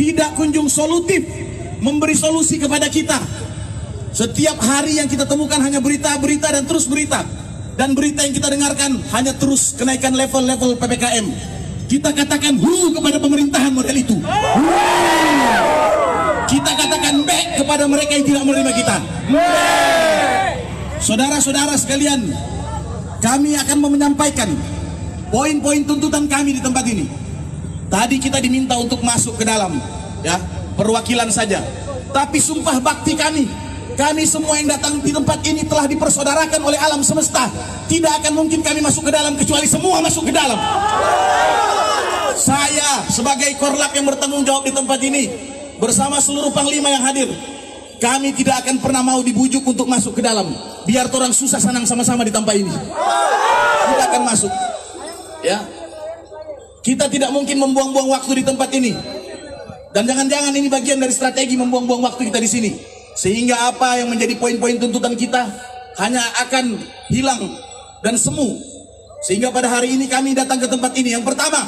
tidak kunjung solutif memberi solusi kepada kita. Setiap hari yang kita temukan hanya berita-berita dan terus berita. Dan berita yang kita dengarkan hanya terus kenaikan level-level PPKM. Kita katakan hu kepada pemerintahan model itu. Kita katakan back kepada mereka yang tidak menerima kita. Saudara-saudara sekalian, kami akan menyampaikan poin-poin tuntutan kami di tempat ini. Tadi kita diminta untuk masuk ke dalam, ya, perwakilan saja. Tapi sumpah bakti kami semua yang datang di tempat ini telah dipersaudarakan oleh alam semesta. Tidak akan mungkin kami masuk ke dalam kecuali semua masuk ke dalam. Saya sebagai Korlap yang bertanggung jawab di tempat ini bersama seluruh panglima yang hadir, kami tidak akan pernah mau dibujuk untuk masuk ke dalam. Biar orang susah senang sama-sama di tempat ini. Kita akan masuk. Ya, kita tidak mungkin membuang-buang waktu di tempat ini. Dan jangan-jangan ini bagian dari strategi membuang-buang waktu kita di sini. Sehingga apa yang menjadi poin-poin tuntutan kita hanya akan hilang dan semu. Sehingga pada hari ini kami datang ke tempat ini. Yang pertama,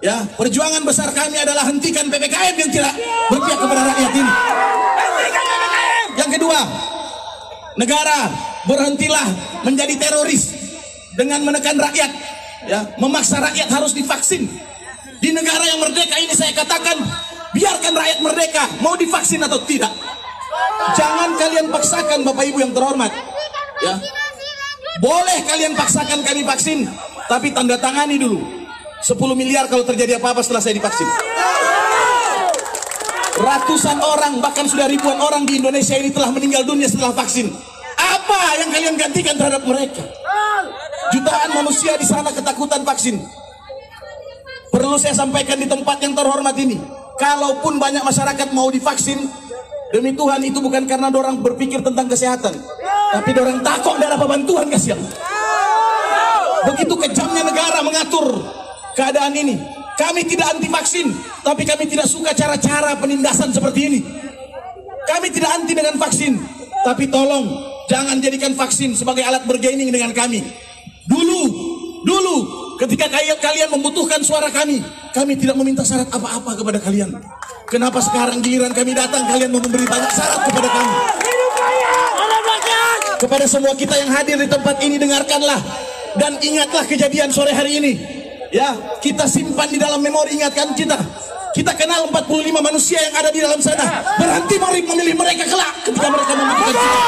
ya, perjuangan besar kami adalah hentikan PPKM yang tidak berpihak kepada rakyat ini. Yang kedua, negara berhentilah menjadi teroris dengan menekan rakyat, ya, memaksa rakyat harus divaksin. Di negara yang merdeka ini saya katakan, biarkan rakyat merdeka mau divaksin atau tidak. Jangan kalian paksakan, Bapak Ibu yang terhormat, ya. Boleh kalian paksakan kami vaksin, tapi tanda tangani dulu 10 miliar kalau terjadi apa-apa setelah saya divaksin. Ratusan orang, bahkan sudah ribuan orang di Indonesia ini telah meninggal dunia setelah vaksin. Apa yang kalian gantikan terhadap mereka? Jutaan manusia di sana ketakutan vaksin. Perlu saya sampaikan di tempat yang terhormat ini, kalaupun banyak masyarakat mau divaksin, demi Tuhan itu bukan karena dorang berpikir tentang kesehatan, tapi dorang takut ada apa bantuan, kasihan. Begitu kejamnya negara mengatur keadaan ini. Kami tidak anti vaksin, tapi kami tidak suka cara-cara penindasan seperti ini. Kami tidak anti dengan vaksin, tapi tolong jangan jadikan vaksin sebagai alat bergaining dengan kami. Dulu ketika kalian membutuhkan suara kami tidak meminta syarat apa-apa kepada kalian. Kenapa sekarang giliran kami datang kalian mau memberi banyak syarat kepada kami? Kepada semua kita yang hadir di tempat ini, dengarkanlah dan ingatlah kejadian sore hari ini. Ya, kita simpan di dalam memori, ingatkan kita. Kita kenal 45 manusia yang ada di dalam sana. Berhenti memilih mereka kelak ketika mereka membutuhkan kita.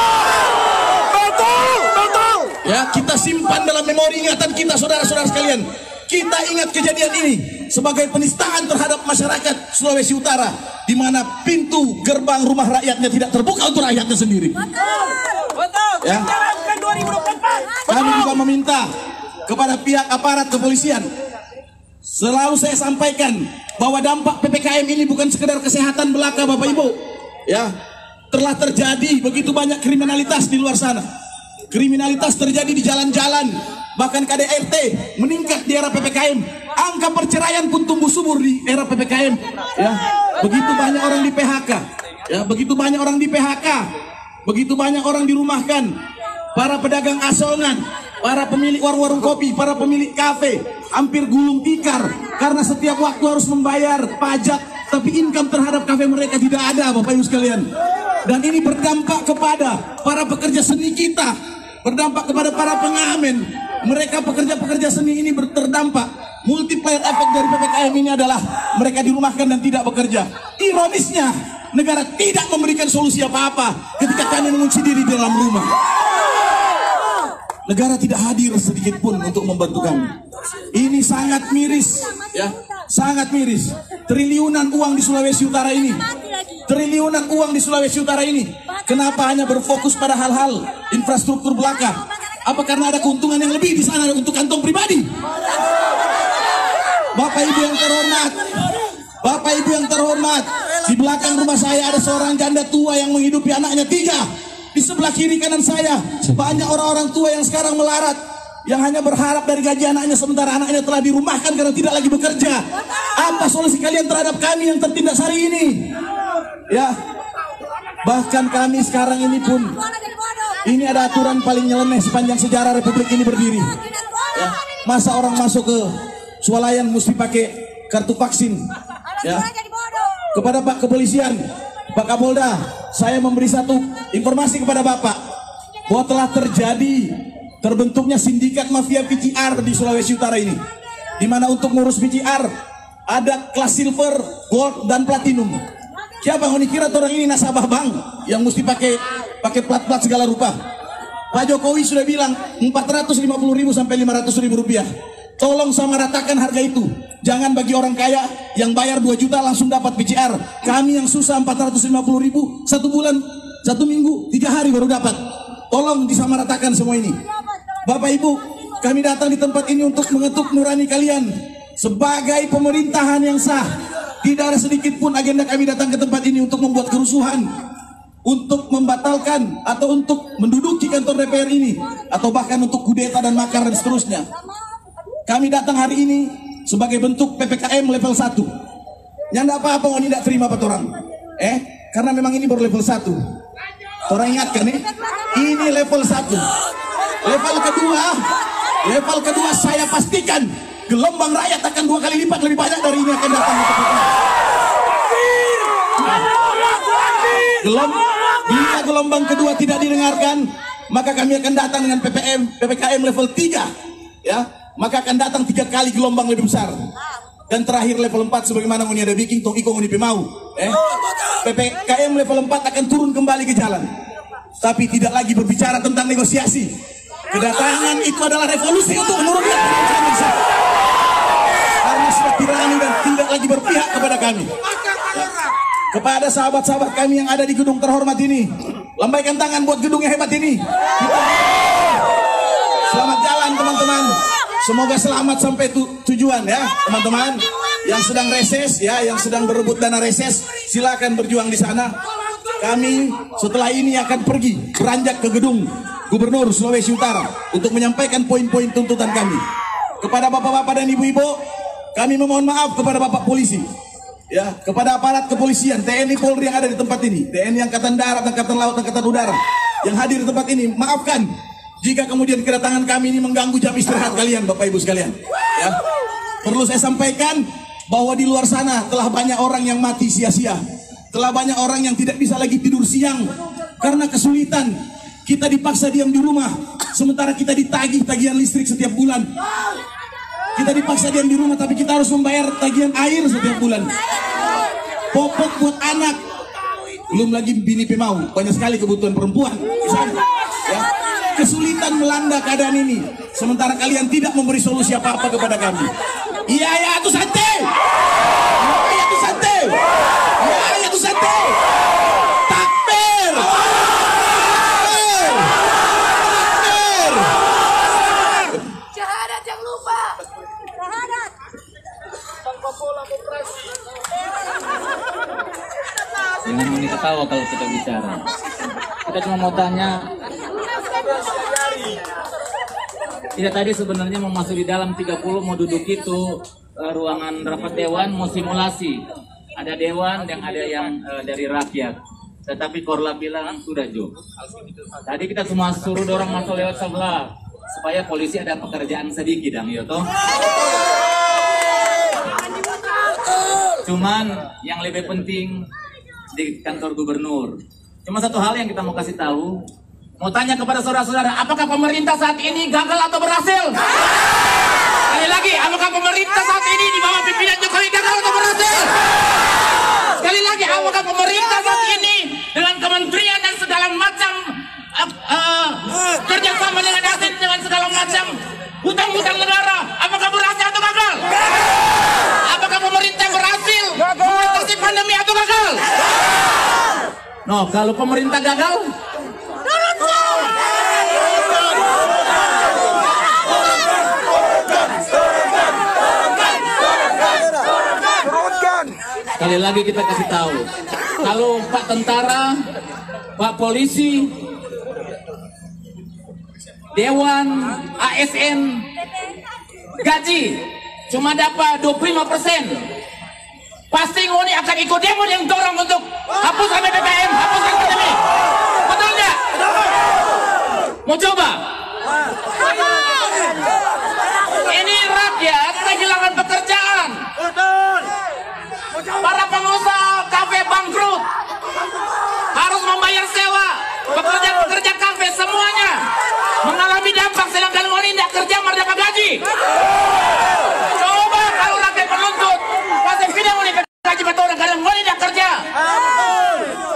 Betul. Ya, kita simpan dalam memori ingatan kita, saudara-saudara sekalian. Kita ingat kejadian ini sebagai penistaan terhadap masyarakat Sulawesi Utara, di mana pintu gerbang rumah rakyatnya tidak terbuka untuk rakyatnya sendiri. Betul. Ya. Kami juga meminta kepada pihak aparat kepolisian. Selalu saya sampaikan bahwa dampak PPKM ini bukan sekedar kesehatan belaka, Bapak Ibu. Ya, telah terjadi begitu banyak kriminalitas di luar sana. Kriminalitas terjadi di jalan-jalan, bahkan KDRT meningkat di era PPKM. Angka perceraian pun tumbuh subur di era PPKM. Ya, begitu banyak orang di PHK. Ya, begitu banyak orang di PHK. Begitu banyak orang dirumahkan. Para pedagang asongan, para pemilik warung-warung kopi, para pemilik kafe hampir gulung tikar karena setiap waktu harus membayar pajak, tapi income terhadap kafe mereka tidak ada, Bapak Ibu sekalian. Dan ini berdampak kepada para pekerja seni kita, berdampak kepada para pengamen. Mereka pekerja-pekerja seni ini terdampak. Multiplier efek dari PPKM ini adalah mereka dirumahkan dan tidak bekerja. Ironisnya, negara tidak memberikan solusi apa-apa ketika kami mengunci diri di dalam rumah. Negara tidak hadir sedikit pun untuk membantu kami. Ini sangat miris, ya, sangat miris. Triliunan uang di Sulawesi Utara ini, triliunan uang di Sulawesi Utara ini. Kenapa hanya berfokus pada hal-hal infrastruktur belaka? Apa karena ada keuntungan yang lebih di sana untuk kantong pribadi? Bapak Ibu yang terhormat, Bapak Ibu yang terhormat, di belakang rumah saya ada seorang janda tua yang menghidupi anaknya 3. Di sebelah kiri kanan saya banyak orang-orang tua yang sekarang melarat, yang hanya berharap dari gaji anaknya, sementara anaknya telah dirumahkan karena tidak lagi bekerja. Apa solusi kalian terhadap kami yang tertindas hari ini? Ya, bahkan kami sekarang ini pun, ini ada aturan paling nyeleneh sepanjang sejarah Republik ini berdiri. Ya, masa orang masuk ke swalayan mesti pakai kartu vaksin? Ya, kepada Pak Kepolisian, Pak Kapolda, saya memberi satu informasi kepada Bapak bahwa telah terbentuknya sindikat mafia VCR di Sulawesi Utara ini, di mana untuk ngurus VCR ada kelas silver, gold, dan platinum. Siapa yang kira orang ini nasabah bank yang mesti pakai plat-plat segala rupa? Pak Jokowi sudah bilang 450.000 sampai 500.000 rupiah. Tolong sama ratakan harga itu. Jangan bagi orang kaya yang bayar 2 juta langsung dapat VCR. Kami yang susah 450.000 satu bulan, 1 minggu, 3 hari baru dapat. Tolong disamaratakan semua ini. Bapak Ibu, kami datang di tempat ini untuk mengetuk nurani kalian sebagai pemerintahan yang sah. Tidak ada sedikit pun agenda kami datang ke tempat ini untuk membuat kerusuhan, untuk membatalkan atau untuk menduduki kantor DPR ini, atau bahkan untuk kudeta dan makar dan seterusnya. Kami datang hari ini sebagai bentuk PPKM level 1. Yang apa-apa mau tidak terima Pak orang. Karena memang ini baru level 1. Orang ingatkan nih, ini level 1. Level kedua saya pastikan gelombang rakyat akan 2 kali lipat lebih banyak dari ini akan datang ke tempat ini. Bila gelombang kedua tidak didengarkan, maka kami akan datang dengan PPKM level 3, ya. Maka akan datang 3 kali gelombang lebih besar. Dan terakhir level 4 sebagaimana ngoni ada bikin tong iko ngoni pemau. PPKM level 4 akan turun kembali ke jalan. Tapi tidak lagi berbicara tentang negosiasi. Kedatangan itu adalah revolusi untuk menurunkan pemerintahan. Karena sudah tirani dan tidak lagi berpihak kepada kami. Kepada sahabat-sahabat kami yang ada di gedung terhormat ini, lambaikan tangan buat gedung yang hebat ini. Selamat jalan teman-teman. Semoga selamat sampai tujuan ya teman-teman. Yang sedang reses ya, yang sedang berebut dana reses, silakan berjuang di sana. Kami setelah ini akan pergi beranjak ke gedung Gubernur Sulawesi Utara untuk menyampaikan poin-poin tuntutan kami. Kepada bapak-bapak dan ibu-ibu, kami memohon maaf kepada bapak polisi, ya, kepada aparat kepolisian, TNI Polri yang ada di tempat ini, TNI Angkatan Darat, Angkatan Laut, Angkatan Udara yang hadir di tempat ini. Maafkan jika kemudian kedatangan kami ini mengganggu jam istirahat kalian, bapak ibu sekalian. Ya, perlu saya sampaikan bahwa di luar sana telah banyak orang yang mati sia-sia, telah banyak orang yang tidak bisa lagi tidur siang karena kesulitan. Kita dipaksa diam di rumah, sementara kita ditagih tagihan listrik setiap bulan. Kita dipaksa diam di rumah, tapi kita harus membayar tagihan air setiap bulan. Popok buat anak, belum lagi bini pemau, banyak sekali kebutuhan perempuan di sana. Ya. Kesulitan melanda keadaan ini, sementara kalian tidak memberi solusi apa-apa kepada kami. Iya ya, itu santai. Iya itu santai. Iya itu santai. Takbir. Syahadat jangan lupa. Syahadat. Jangan mau ketawa kalau kita bicara. Kita cuma mau tanya. Tidak, tadi sebenarnya mau masuk di dalam 30, mau duduk itu ruangan rapat dewan, mau simulasi. Ada dewan yang ada yang dari rakyat. Tetapi Korla bilang sudah Jo. Tadi kita semua suruh dorong masuk lewat sebelah supaya polisi ada pekerjaan sedikit dong, Yoto. Cuman yang lebih penting di kantor gubernur. Cuma satu hal yang kita mau kasih tahu. Mau tanya kepada saudara-saudara, apakah pemerintah saat ini gagal atau berhasil? Sekali lagi, apakah pemerintah saat ini di bawah pimpinan Jokowi gagal atau berhasil? Sekali lagi, apakah pemerintah saat ini dengan kementerian dan segala macam kerjasama dengan asing dengan segala macam hutang-hutang negara, apakah berhasil atau gagal? Apakah pemerintah berhasil mengatasi pandemi atau gagal? No, kalau pemerintah gagal, sekali lagi kita kasih tahu, kalau Pak Tentara, Pak Polisi, Dewan, ASN, gaji cuma dapat 25%, pasti ngoni akan ikut demo yang dorong untuk hapuskan PPKM, hapuskan pandemi. Betul nggak? Mau coba? Ini rakyat kehilangan pekerjaan. Para pengusaha Coba kalau rakyat menuntut, pasti tidak mau gaji orang kadang mau tidak kerja.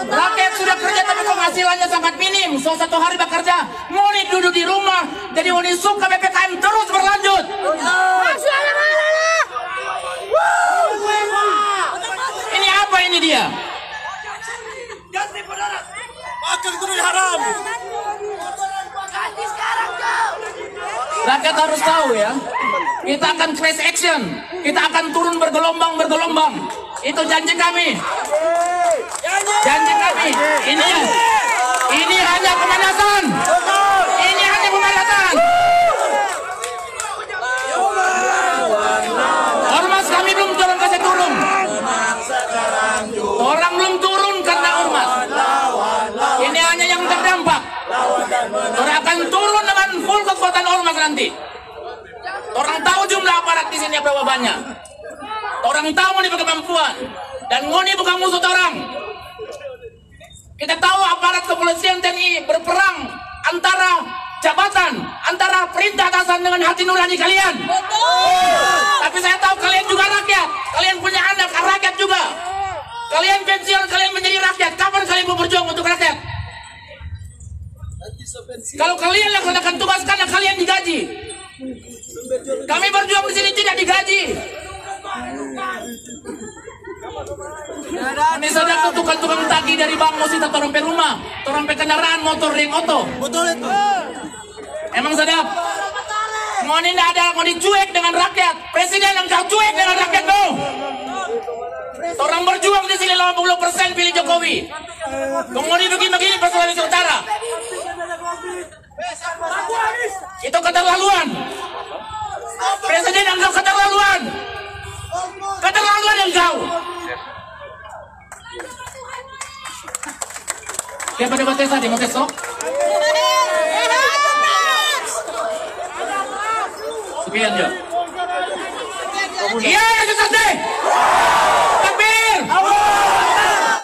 Rakyat sudah kerja tapi penghasilannya sangat minim. So satu hari bekerja, mau duduk di rumah, jadi mau suka PPKM terus berlanjut. Ini apa ini dia? Rakyat harus tahu ya, kita akan class action, kita akan turun bergelombang. Itu janji kami. Janji kami. Ini hanya pemanasan. Ini hanya pemanasan. Ormas kami belum turun kasih turun. Orang belum turun karena ormas. Ini hanya yang terdampak. Orang akan turun dengan full kekuatan ormas nanti. Orang tahu jumlah aparat di sini berapa banyak. Orang tahu ini berkemampuan. Dan ngoni bukan musuh orang. Kita tahu aparat kepolisian TNI berperang antara jabatan, antara perintah atasan dengan hati nurani kalian. Tapi saya tahu kalian juga rakyat. Kalian punya anak, rakyat juga. Kalian pensiun, kalian menjadi rakyat. Kapan kalian mau berjuang untuk rakyat? Kalau kalian laksanakan tugas karena kalian digaji. Kami berjuang di sini tidak digaji. Ini saudara tukang tagi dari Bang Mosi atau sampai rumah, atau sampai kendaraan motor ring oto. Betul itu. Emang sedap? Mau ini tidak ada, mau dicuek dengan rakyat. Presiden engkau cuek dengan rakyat kau. Orang berjuang di sini 80% pilih Jokowi. Kemudian begini per Sulawesi Utara. Itu keterlaluan. Presiden engkau keterlaluan. Keterlaluan engkau. Siapa debat tadi mau besok? Sekian ya. Iya, ya,